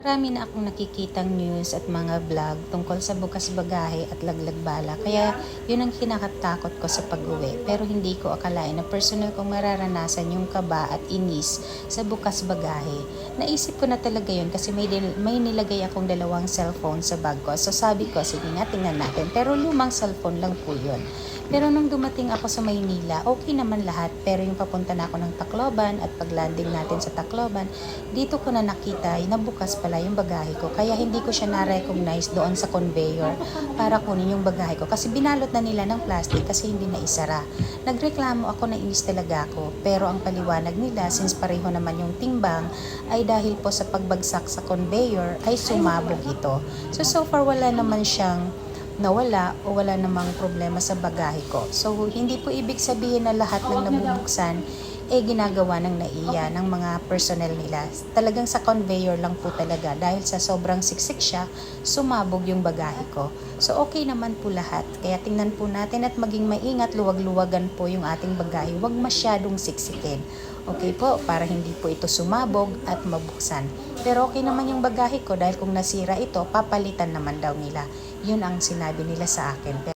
Marami na akong nakikitang news at mga vlog tungkol sa bukas bagahe at laglag bala. Kaya yun ang kinakatakot ko sa pag-uwi. Pero hindi ko akalain na personal kong mararanasan yung kaba at inis sa bukas bagahe. Naisip ko na talaga yun kasi may nilagay akong dalawang cellphone sa bag ko. So sabi ko, sige nga, tingnan natin. Pero lumang cellphone lang po yun. Pero nung dumating ako sa Maynila, okay naman lahat. Pero yung papunta na ako ng Tacloban at pag-landing natin sa Tacloban, dito ko na nakita na bukas pala yung bagahe ko. Kaya hindi ko siya na-recognize doon sa conveyor para kunin yung bagahe ko. Kasi binalot na nila ng plastic kasi hindi na isara. Nagreklamo ako, na inis talaga ako. Pero ang paliwanag nila, since pareho naman yung timbang, ay dahil po sa pagbagsak sa conveyor ay sumabog ito. So far wala naman siyang nawala o wala namang problema sa bagahe ko. So, hindi po ibig sabihin na lahat ng nabubuksan ginagawa ng NAIA ng mga personnel nila. Talagang sa conveyor lang po talaga dahil sa sobrang siksik siya, sumabog yung bagahe ko. So, okay naman po lahat. Kaya tingnan po natin at maging maingat, luwag-luwagan po yung ating bagahe. Huwag masyadong siksikin. Okay po, para hindi po ito sumabog at mabuksan. Pero okay naman yung bagahe ko dahil kung nasira ito, papalitan naman daw nila. Yun ang sinabi nila sa akin.